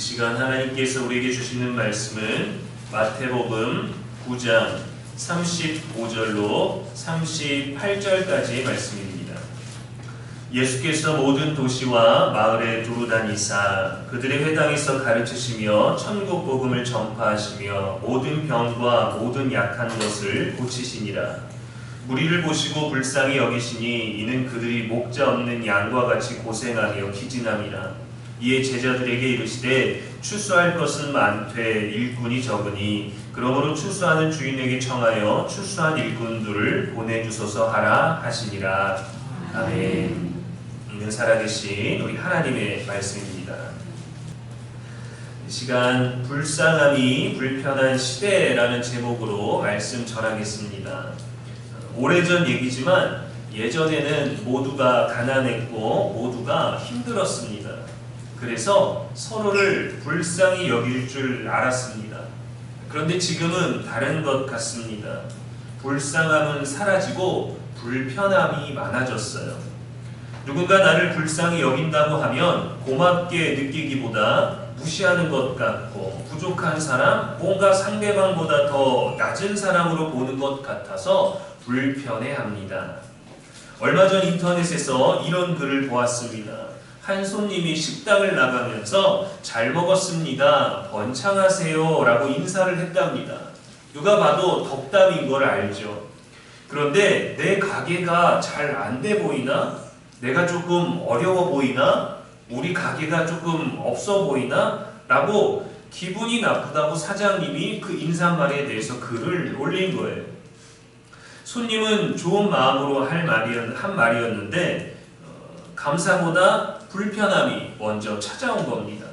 시간 하나님께서 우리에게 주시는 말씀은 마태복음 9장 35절로 38절까지의 말씀입니다. 예수께서 모든 도시와 마을에 두루 다니사 그들의 회당에서 가르치시며 천국 복음을 전파하시며 모든 병과 모든 약한 것을 고치시니라. 무리를 보시고 불쌍히 여기시니 이는 그들이 목자 없는 양과 같이 고생하며 기진함이라. 이에 제자들에게 이르시되 추수할 것은 많되 일꾼이 적으니 그러므로 추수하는 주인에게 청하여 추수한 일꾼들을 보내주소서 하라 하시니라. 아멘. 이는 살아계신 우리 하나님의 말씀입니다. 이 시간 불쌍함이 불편한 시대라는 제목으로 말씀 전하겠습니다. 오래전 얘기지만 예전에는 모두가 가난했고 모두가 힘들었습니다. 그래서 서로를 불쌍히 여길 줄 알았습니다. 그런데 지금은 다른 것 같습니다. 불쌍함은 사라지고 불편함이 많아졌어요. 누군가 나를 불쌍히 여긴다고 하면 고맙게 느끼기보다 무시하는 것 같고 부족한 사람, 뭔가 상대방보다 더 낮은 사람으로 보는 것 같아서 불편해합니다. 얼마 전 인터넷에서 이런 글을 보았습니다. 한 손님이 식당을 나가면서 잘 먹었습니다, 번창하세요 라고 인사를 했답니다. 누가 봐도 덕담인 걸 알죠. 그런데 내 가게가 잘 안 돼 보이나? 내가 조금 어려워 보이나? 우리 가게가 조금 없어 보이나? 라고 기분이 나쁘다고 사장님이 그 인사말에 대해서 글을 올린 거예요. 손님은 좋은 마음으로 한 말이었는데 감사보다 불편함이 먼저 찾아온 겁니다.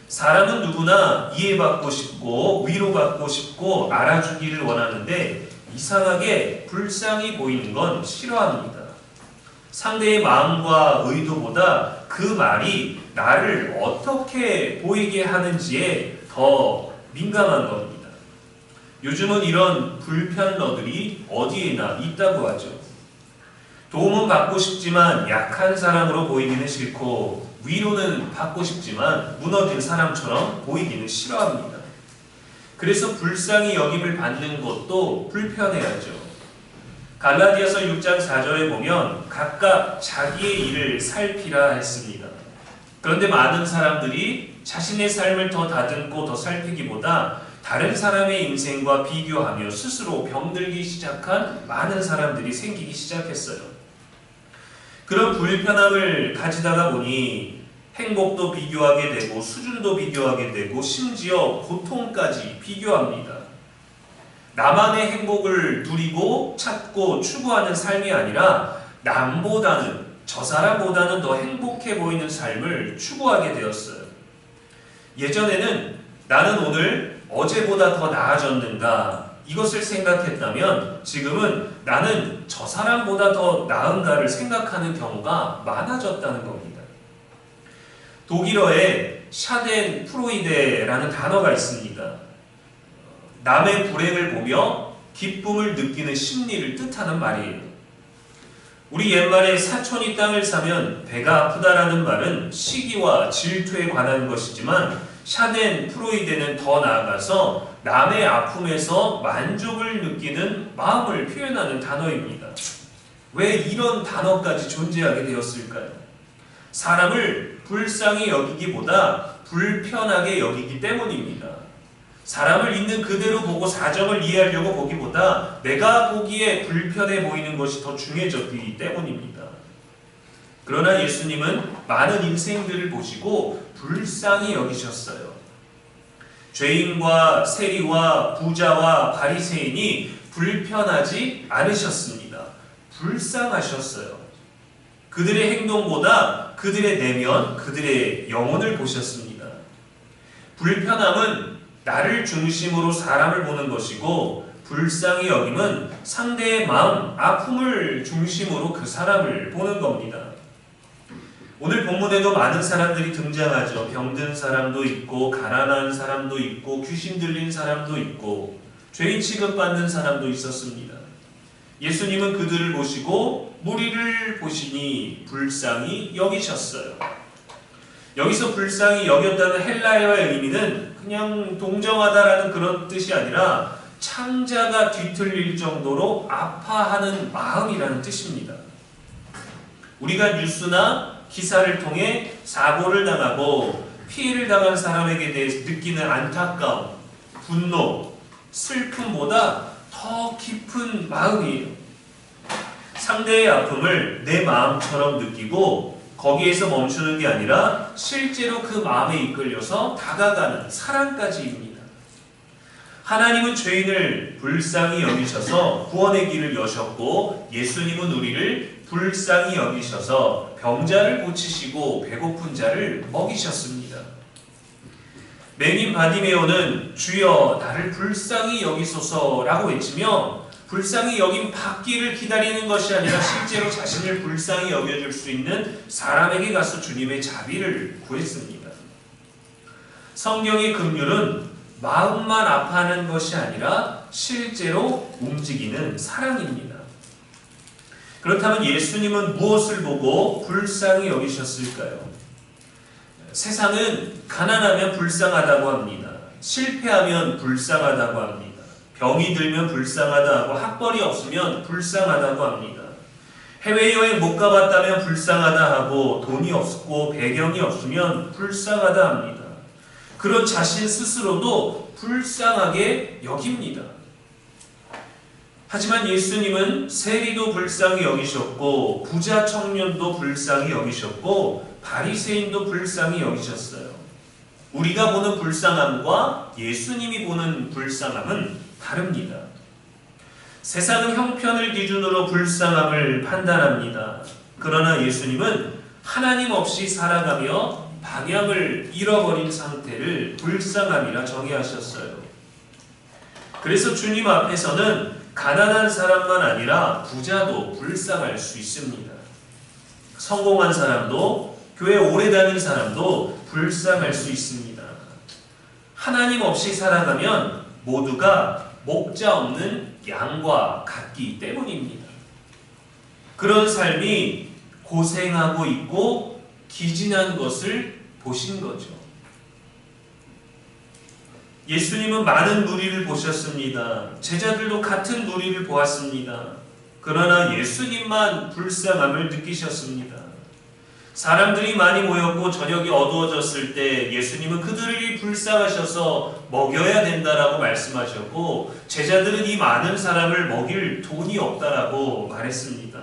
사람은 누구나 이해받고 싶고 위로받고 싶고 알아주기를 원하는데 이상하게 불쌍히 보이는 건 싫어합니다. 상대의 마음과 의도보다 그 말이 나를 어떻게 보이게 하는지에 더 민감한 겁니다. 요즘은 이런 불편러들이 어디에나 있다고 하죠. 도움은 받고 싶지만 약한 사람으로 보이기는 싫고 위로는 받고 싶지만 무너진 사람처럼 보이기는 싫어합니다. 그래서 불쌍히 여김을 받는 것도 불편해하죠. 갈라디아서 6장 4절에 보면 각각 자기의 일을 살피라 했습니다. 그런데 많은 사람들이 자신의 삶을 더 다듬고 더 살피기보다 다른 사람의 인생과 비교하며 스스로 병들기 시작한 많은 사람들이 생기기 시작했어요. 그런 불편함을 가지다가 보니 행복도 비교하게 되고 수준도 비교하게 되고 심지어 고통까지 비교합니다. 나만의 행복을 누리고 찾고 추구하는 삶이 아니라 남보다는, 저 사람보다는 더 행복해 보이는 삶을 추구하게 되었어요. 예전에는 나는 오늘 어제보다 더 나아졌는가 이것을 생각했다면 지금은 나는 저 사람보다 더 나은가를 생각하는 경우가 많아졌다는 겁니다. 독일어에 샤덴프로이데라는 단어가 있습니다. 남의 불행을 보며 기쁨을 느끼는 심리를 뜻하는 말이에요. 우리 옛말에 사촌이 땅을 사면 배가 아프다라는 말은 시기와 질투에 관한 것이지만 샤덴프로이데는 더 나아가서 남의 아픔에서 만족을 느끼는 마음을 표현하는 단어입니다. 왜 이런 단어까지 존재하게 되었을까요? 사람을 불쌍히 여기기보다 불편하게 여기기 때문입니다. 사람을 있는 그대로 보고 사정을 이해하려고 보기보다 내가 보기에 불편해 보이는 것이 더 중요해졌기 때문입니다. 그러나 예수님은 많은 인생들을 보시고 불쌍히 여기셨어요. 죄인과 세리와 부자와 바리새인이 불편하지 않으셨습니다. 불쌍하셨어요. 그들의 행동보다 그들의 내면, 그들의 영혼을 보셨습니다. 불편함은 나를 중심으로 사람을 보는 것이고 불쌍히 여김은 상대의 마음, 아픔을 중심으로 그 사람을 보는 겁니다. 오늘 본문에도 많은 사람들이 등장하죠. 병든 사람도 있고 가난한 사람도 있고 귀신 들린 사람도 있고 죄인 취급받는 사람도 있었습니다. 예수님은 그들을 보시고 무리를 보시니 불쌍히 여기셨어요. 여기서 불쌍히 여겼다는 헬라어의 의미는 그냥 동정하다라는 그런 뜻이 아니라 창자가 뒤틀릴 정도로 아파하는 마음이라는 뜻입니다. 우리가 뉴스나 기사를 통해 사고를 당하고 피해를 당한 사람에게 대해서 느끼는 안타까움, 분노, 슬픔보다 더 깊은 마음이에요. 상대의 아픔을 내 마음처럼 느끼고 거기에서 멈추는 게 아니라 실제로 그 마음에 이끌려서 다가가는 사랑까지입니다. 하나님은 죄인을 불쌍히 여기셔서 구원의 길을 여셨고, 예수님은 우리를 불쌍히 여기셔서 병자를 고치시고 배고픈 자를 먹이셨습니다. 맹인 바디메오는 주여 나를 불쌍히 여기소서라고 외치며 불쌍히 여김 받기를 기다리는 것이 아니라 실제로 자신을 불쌍히 여겨줄 수 있는 사람에게 가서 주님의 자비를 구했습니다. 성경의 긍휼은 마음만 아파하는 것이 아니라 실제로 움직이는 사랑입니다. 그렇다면 예수님은 무엇을 보고 불쌍히 여기셨을까요? 세상은 가난하면 불쌍하다고 합니다. 실패하면 불쌍하다고 합니다. 병이 들면 불쌍하다 하고 학벌이 없으면 불쌍하다고 합니다. 해외여행 못 가봤다면 불쌍하다 하고 돈이 없고 배경이 없으면 불쌍하다 합니다. 그런 자신 스스로도 불쌍하게 여깁니다. 하지만 예수님은 세리도 불쌍히 여기셨고 부자 청년도 불쌍히 여기셨고 바리새인도 불쌍히 여기셨어요. 우리가 보는 불쌍함과 예수님이 보는 불쌍함은 다릅니다. 세상은 형편을 기준으로 불쌍함을 판단합니다. 그러나 예수님은 하나님 없이 살아가며 방향을 잃어버린 상태를 불쌍함이라 정의하셨어요. 그래서 주님 앞에서는 가난한 사람만 아니라 부자도 불쌍할 수 있습니다. 성공한 사람도 교회 오래 다닌 사람도 불쌍할 수 있습니다. 하나님 없이 살아가면 모두가 목자 없는 양과 같기 때문입니다. 그런 삶이 고생하고 있고 기진한 것을 보신 거죠. 예수님은 많은 무리를 보셨습니다. 제자들도 같은 무리를 보았습니다. 그러나 예수님만 불쌍함을 느끼셨습니다. 사람들이 많이 모였고 저녁이 어두워졌을 때 예수님은 그들이 불쌍하셔서 먹여야 된다라고 말씀하셨고, 제자들은 이 많은 사람을 먹일 돈이 없다라고 말했습니다.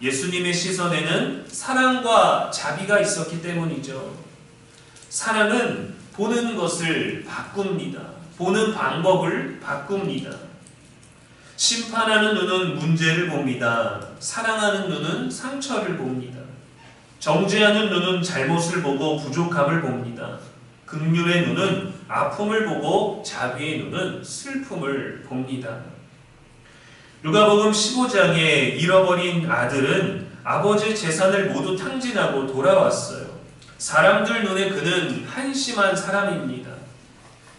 예수님의 시선에는 사랑과 자비가 있었기 때문이죠. 사랑은 보는 것을 바꿉니다. 보는 방법을 바꿉니다. 심판하는 눈은 문제를 봅니다. 사랑하는 눈은 상처를 봅니다. 정죄하는 눈은 잘못을 보고 부족함을 봅니다. 긍휼의 눈은 아픔을 보고 자비의 눈은 슬픔을 봅니다. 누가복음 15장에 잃어버린 아들은 아버지의 재산을 모두 탕진하고 돌아왔어요. 사람들 눈에 그는 한심한 사람입니다.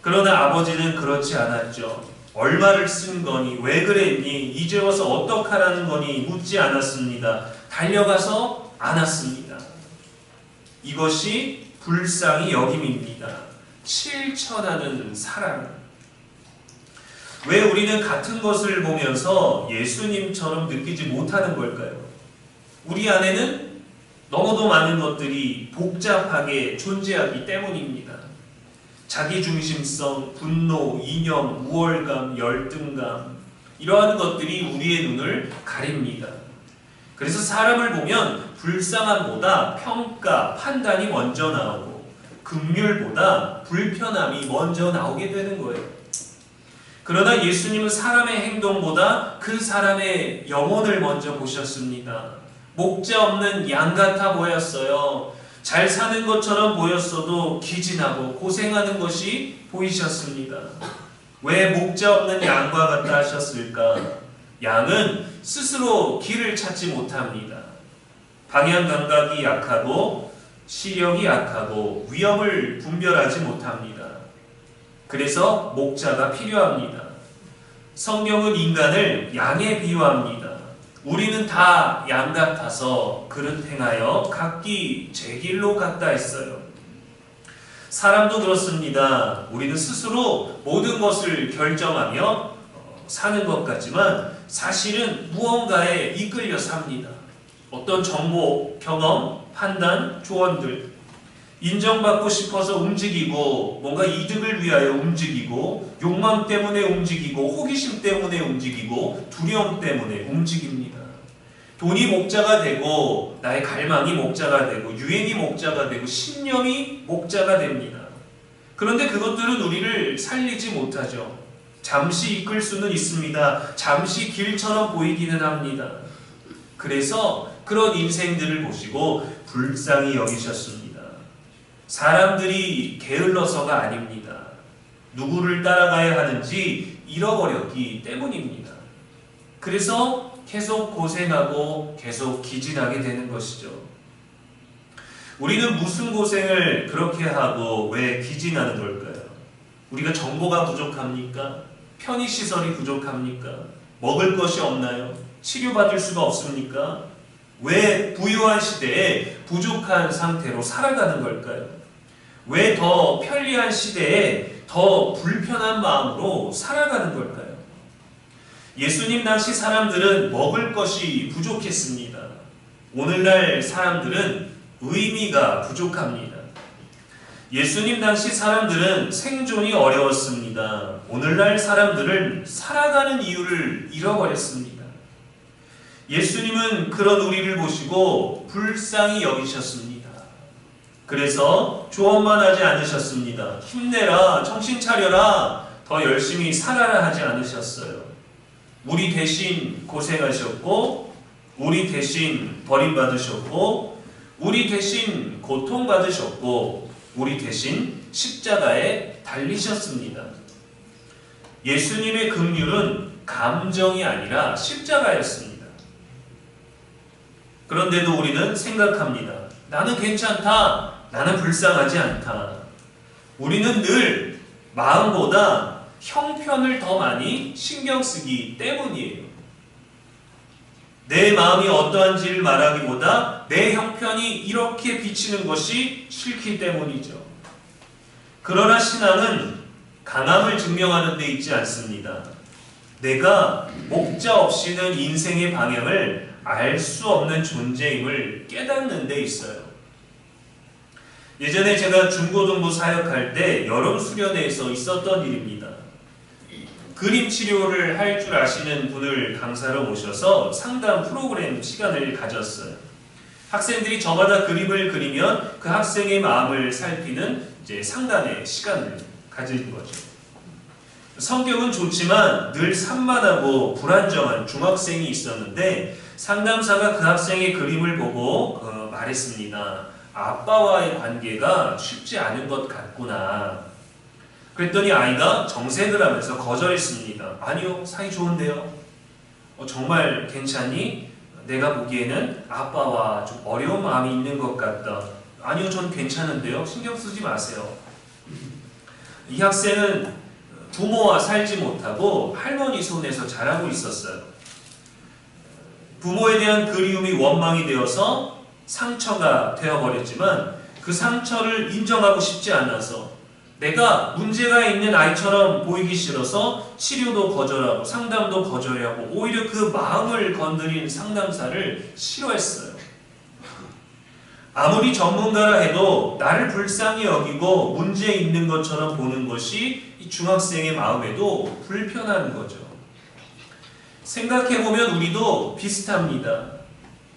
그러나 아버지는 그렇지 않았죠. 얼마를 쓴 거니? 왜 그랬니? 이제 와서 어떡하라는 거니? 묻지 않았습니다. 달려가서 안았습니다. 이것이 불쌍히 여김입니다. 실천하는 사랑. 왜 우리는 같은 것을 보면서 예수님처럼 느끼지 못하는 걸까요? 우리 안에는 너무도 많은 것들이 복잡하게 존재하기 때문입니다. 자기중심성, 분노, 이념, 우월감, 열등감, 이러한 것들이 우리의 눈을 가립니다. 그래서 사람을 보면 불쌍함보다 평가, 판단이 먼저 나오고 긍휼보다 불편함이 먼저 나오게 되는 거예요. 그러나 예수님은 사람의 행동보다 그 사람의 영혼을 먼저 보셨습니다. 목자 없는 양 같아 보였어요. 잘 사는 것처럼 보였어도 기진하고 고생하는 것이 보이셨습니다. 왜 목자 없는 양과 같다 하셨을까? 양은 스스로 길을 찾지 못합니다. 방향 감각이 약하고 시력이 약하고 위험을 분별하지 못합니다. 그래서 목자가 필요합니다. 성경은 인간을 양에 비유합니다. 우리는 다 양 같아서 그릇 행하여 각기 제 길로 갔다 했어요. 사람도 그렇습니다. 우리는 스스로 모든 것을 결정하며 사는 것 같지만 사실은 무언가에 이끌려 삽니다. 어떤 정보, 경험, 판단, 조언들, 인정받고 싶어서 움직이고 뭔가 이득을 위하여 움직이고 욕망 때문에 움직이고 호기심 때문에 움직이고 두려움 때문에 움직입니다. 돈이 목자가 되고 나의 갈망이 목자가 되고 유행이 목자가 되고 신념이 목자가 됩니다. 그런데 그것들은 우리를 살리지 못하죠. 잠시 이끌 수는 있습니다. 잠시 길처럼 보이기는 합니다. 그래서 그런 인생들을 보시고 불쌍히 여기셨습니다. 사람들이 게을러서가 아닙니다. 누구를 따라가야 하는지 잃어버렸기 때문입니다. 그래서 계속 고생하고 계속 기진하게 되는 것이죠. 우리는 무슨 고생을 그렇게 하고 왜 기진하는 걸까요? 우리가 정보가 부족합니까? 편의시설이 부족합니까? 먹을 것이 없나요? 치료받을 수가 없습니까? 왜 부유한 시대에 부족한 상태로 살아가는 걸까요? 왜 더 편리한 시대에 더 불편한 마음으로 살아가는 걸까요? 예수님 당시 사람들은 먹을 것이 부족했습니다. 오늘날 사람들은 의미가 부족합니다. 예수님 당시 사람들은 생존이 어려웠습니다. 오늘날 사람들은 살아가는 이유를 잃어버렸습니다. 예수님은 그런 우리를 보시고 불쌍히 여기셨습니다. 그래서 조언만 하지 않으셨습니다. 힘내라, 정신 차려라, 더 열심히 살아라 하지 않으셨어요. 우리 대신 고생하셨고, 우리 대신 버림받으셨고, 우리 대신 고통받으셨고, 우리 대신 십자가에 달리셨습니다. 예수님의 긍휼은 감정이 아니라 십자가였습니다. 그런데도 우리는 생각합니다. 나는 괜찮다. 나는 불쌍하지 않다. 우리는 늘 마음보다 형편을 더 많이 신경 쓰기 때문이에요. 내 마음이 어떠한지를 말하기보다 내 형편이 이렇게 비치는 것이 싫기 때문이죠. 그러나 신앙은 강함을 증명하는 데 있지 않습니다. 내가 목자 없이는 인생의 방향을 알 수 없는 존재임을 깨닫는 데 있어요. 예전에 제가 중고등부 사역할 때 여름 수련회에서 있었던 일입니다. 그림 치료를 할 줄 아시는 분을 강사로 모셔서 상담 프로그램 시간을 가졌어요. 학생들이 저마다 그림을 그리면 그 학생의 마음을 살피는 이제 상담의 시간을 가진 거죠. 성격은 좋지만 늘 산만하고 불안정한 중학생이 있었는데 상담사가 그 학생의 그림을 보고 말했습니다. 아빠와의 관계가 쉽지 않은 것 같구나. 그랬더니 아이가 정색을 하면서 거절했습니다. 아니요, 사이 좋은데요. 정말 괜찮니? 내가 보기에는 아빠와 좀 어려운 마음이 있는 것 같다. 아니요, 전 괜찮은데요. 신경 쓰지 마세요. 이 학생은 부모와 살지 못하고 할머니 손에서 자라고 있었어요. 부모에 대한 그리움이 원망이 되어서 상처가 되어버렸지만 그 상처를 인정하고 싶지 않아서 내가 문제가 있는 아이처럼 보이기 싫어서 치료도 거절하고 상담도 거절하고 오히려 그 마음을 건드린 상담사를 싫어했어요. 아무리 전문가라 해도 나를 불쌍히 여기고 문제 있는 것처럼 보는 것이 이 중학생의 마음에도 불편한 거죠. 생각해보면 우리도 비슷합니다.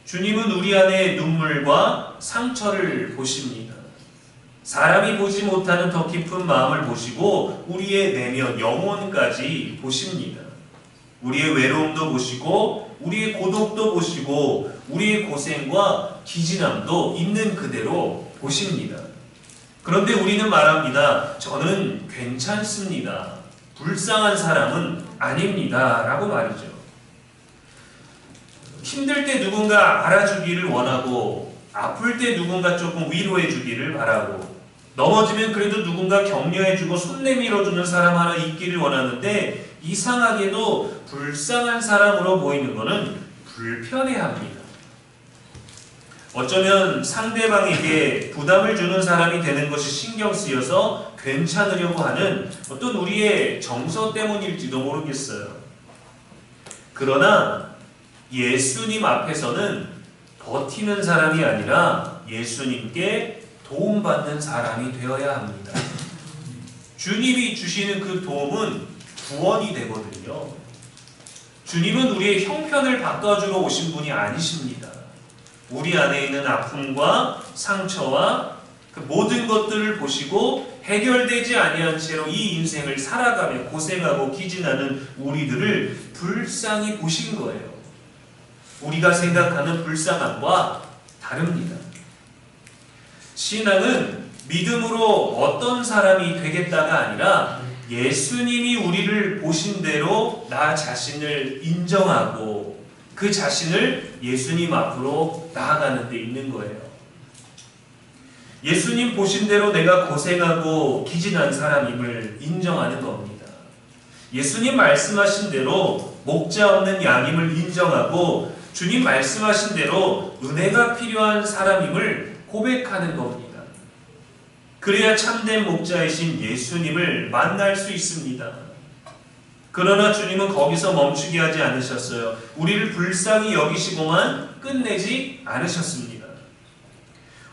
주님은 우리 안에 눈물과 상처를 보십니다. 사람이 보지 못하는 더 깊은 마음을 보시고 우리의 내면 영혼까지 보십니다. 우리의 외로움도 보시고 우리의 고독도 보시고 우리의 고생과 기진함도 있는 그대로 보십니다. 그런데 우리는 말합니다. 저는 괜찮습니다. 불쌍한 사람은 아닙니다. 라고 말이죠. 힘들 때 누군가 알아주기를 원하고 아플 때 누군가 조금 위로해 주기를 바라고 넘어지면 그래도 누군가 격려해주고 손 내밀어주는 사람 하나 있기를 원하는데 이상하게도 불쌍한 사람으로 보이는 것은 불편해합니다. 어쩌면 상대방에게 부담을 주는 사람이 되는 것이 신경 쓰여서 괜찮으려고 하는 어떤 우리의 정서 때문일지도 모르겠어요. 그러나 예수님 앞에서는 버티는 사람이 아니라 예수님께 도움받는 사람이 되어야 합니다. 주님이 주시는 그 도움은 구원이 되거든요. 주님은 우리의 형편을 바꿔주러 오신 분이 아니십니다. 우리 안에 있는 아픔과 상처와 그 모든 것들을 보시고 해결되지 아니한 채로 이 인생을 살아가며 고생하고 기진하는 우리들을 불쌍히 보신 거예요. 우리가 생각하는 불쌍함과 다릅니다. 신앙은 믿음으로 어떤 사람이 되겠다가 아니라 예수님이 우리를 보신 대로 나 자신을 인정하고 그 자신을 예수님 앞으로 나아가는 데 있는 거예요. 예수님 보신 대로 내가 고생하고 기진한 사람임을 인정하는 겁니다. 예수님 말씀하신 대로 목자 없는 양임을 인정하고 주님 말씀하신 대로 은혜가 필요한 사람임을 고백하는 겁니다. 그래야 참된 목자이신 예수님을 만날 수 있습니다. 그러나 주님은 거기서 멈추게 하지 않으셨어요. 우리를 불쌍히 여기시고만 끝내지 않으셨습니다.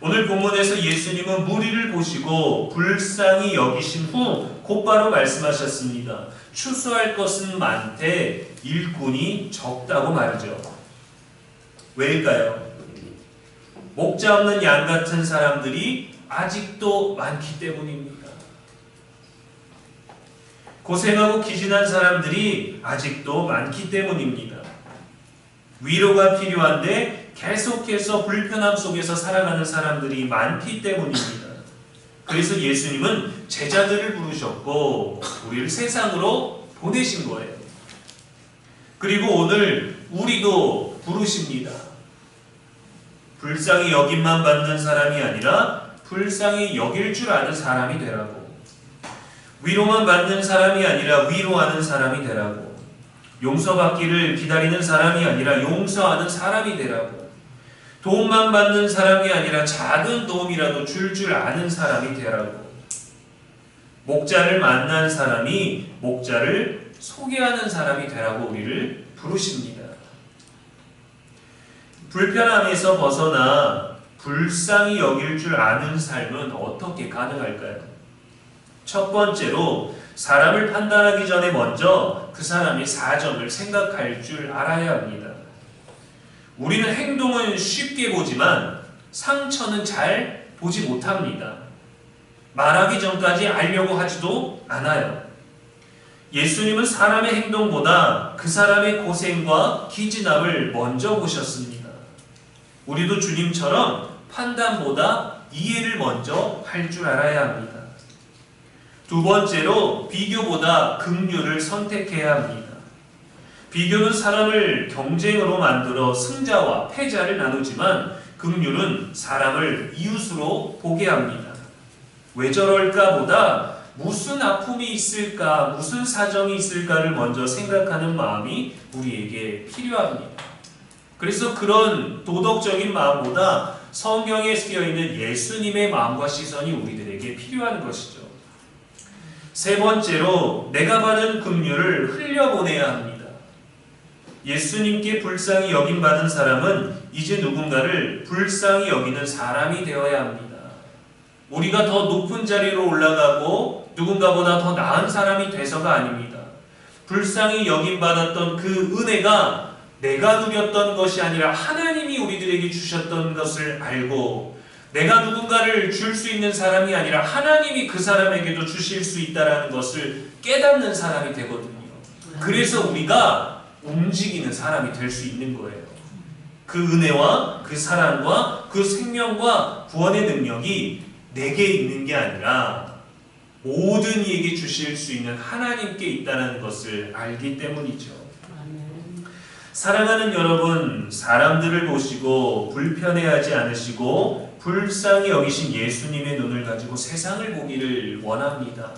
오늘 본문에서 예수님은 무리를 보시고 불쌍히 여기신 후 곧바로 말씀하셨습니다. 추수할 것은 많되 일꾼이 적다고 말이죠. 왜일까요? 목자 없는 양 같은 사람들이 아직도 많기 때문입니다. 고생하고 기진한 사람들이 아직도 많기 때문입니다. 위로가 필요한데 계속해서 불편함 속에서 살아가는 사람들이 많기 때문입니다. 그래서 예수님은 제자들을 부르셨고 우리를 세상으로 보내신 거예요. 그리고 오늘 우리도 부르십니다. 불쌍히 여김만 받는 사람이 아니라 불쌍히 여길 줄 아는 사람이 되라고. 위로만 받는 사람이 아니라 위로하는 사람이 되라고. 용서받기를 기다리는 사람이 아니라 용서하는 사람이 되라고. 도움만 받는 사람이 아니라 작은 도움이라도 줄 아는 사람이 되라고. 목자를 만난 사람이 목자를 소개하는 사람이 되라고 우리를 부르십니다. 불편함에서 벗어나 불쌍히 여길 줄 아는 삶은 어떻게 가능할까요? 첫 번째로 사람을 판단하기 전에 먼저 그 사람의 사정을 생각할 줄 알아야 합니다. 우리는 행동은 쉽게 보지만 상처는 잘 보지 못합니다. 말하기 전까지 알려고 하지도 않아요. 예수님은 사람의 행동보다 그 사람의 고생과 기진함을 먼저 보셨습니다. 우리도 주님처럼 판단보다 이해를 먼저 할 줄 알아야 합니다. 두 번째로 비교보다 긍휼을 선택해야 합니다. 비교는 사람을 경쟁으로 만들어 승자와 패자를 나누지만 긍휼은 사람을 이웃으로 보게 합니다. 왜 저럴까 보다 무슨 아픔이 있을까, 무슨 사정이 있을까를 먼저 생각하는 마음이 우리에게 필요합니다. 그래서 그런 도덕적인 마음보다 성경에 쓰여있는 예수님의 마음과 시선이 우리들에게 필요한 것이죠. 세 번째로 내가 받은 긍휼을 흘려보내야 합니다. 예수님께 불쌍히 여김받은 사람은 이제 누군가를 불쌍히 여기는 사람이 되어야 합니다. 우리가 더 높은 자리로 올라가고 누군가보다 더 나은 사람이 돼서가 아닙니다. 불쌍히 여김받았던 그 은혜가 내가 누렸던 것이 아니라 하나님이 우리들에게 주셨던 것을 알고 내가 누군가를 줄 수 있는 사람이 아니라 하나님이 그 사람에게도 주실 수 있다는 것을 깨닫는 사람이 되거든요. 그래서 우리가 움직이는 사람이 될 수 있는 거예요. 그 은혜와 그 사랑과 그 생명과 구원의 능력이 내게 있는 게 아니라 모든 이에게 주실 수 있는 하나님께 있다는 것을 알기 때문이죠. 사랑하는 여러분, 사람들을 보시고 불편해하지 않으시고 불쌍히 여기신 예수님의 눈을 가지고 세상을 보기를 원합니다.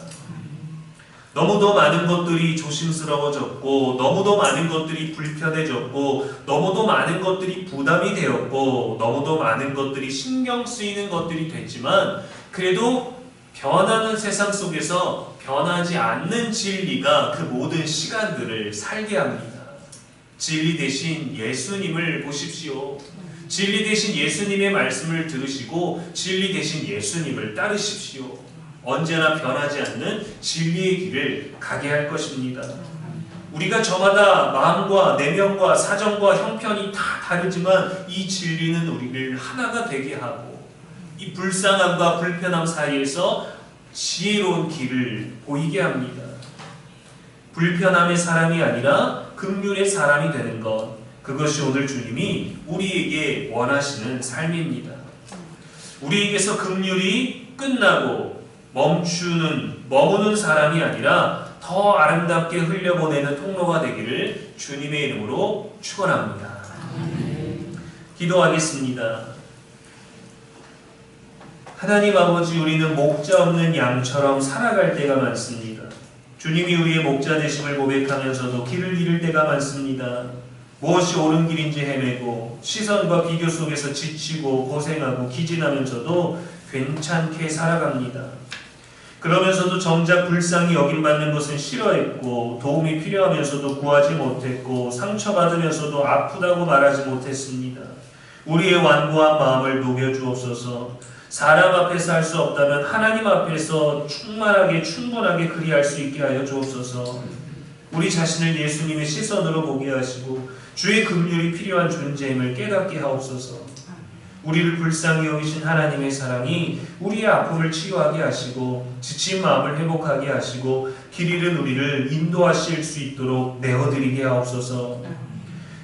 너무도 많은 것들이 조심스러워졌고, 너무도 많은 것들이 불편해졌고, 너무도 많은 것들이 부담이 되었고, 너무도 많은 것들이 신경 쓰이는 것들이 됐지만, 그래도 변하는 세상 속에서 변하지 않는 진리가 그 모든 시간들을 살게 합니다. 진리 대신 예수님을 보십시오. 진리 대신 예수님의 말씀을 들으시고 진리 대신 예수님을 따르십시오. 언제나 변하지 않는 진리의 길을 가게 할 것입니다. 우리가 저마다 마음과 내면과 사정과 형편이 다 다르지만 이 진리는 우리를 하나가 되게 하고 이 불쌍함과 불편함 사이에서 지혜로운 길을 보이게 합니다. 불편함의 사람이 아니라 긍휼의 사람이 되는 것, 그것이 오늘 주님이 우리에게 원하시는 삶입니다. 우리에게서 긍휼이 끝나고 머무는 사람이 아니라 더 아름답게 흘려보내는 통로가 되기를 주님의 이름으로 축원합니다. 기도하겠습니다. 하나님 아버지, 우리는 목자 없는 양처럼 살아갈 때가 많습니다. 주님이 우리의 목자 되심을 고백하면서도 길을 잃을 때가 많습니다. 무엇이 옳은 길인지 헤매고 시선과 비교 속에서 지치고 고생하고 기진하면서도 괜찮게 살아갑니다. 그러면서도 정작 불쌍히 여김받는 것은 싫어했고 도움이 필요하면서도 구하지 못했고 상처받으면서도 아프다고 말하지 못했습니다. 우리의 완고한 마음을 녹여주옵소서. 사람 앞에서 할 수 없다면 하나님 앞에서 충분하게 그리할 수 있게 하여 주옵소서. 우리 자신을 예수님의 시선으로 보게 하시고 주의 긍휼이 필요한 존재임을 깨닫게 하옵소서. 우리를 불쌍히 여기신 하나님의 사랑이 우리의 아픔을 치유하게 하시고 지친 마음을 회복하게 하시고 길 잃은 우리를 인도하실 수 있도록 내어드리게 하옵소서.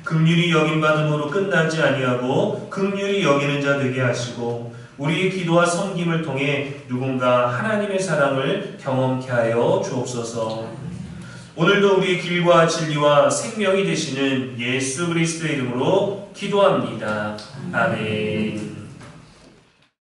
긍휼이 여김받음으로 끝나지 아니하고 긍휼이 여기는 자 되게 하시고 우리의 기도와 섬김을 통해 누군가 하나님의 사랑을 경험케 하여 주옵소서. 오늘도 우리의 길과 진리와 생명이 되시는 예수 그리스도의 이름으로 기도합니다. 아멘.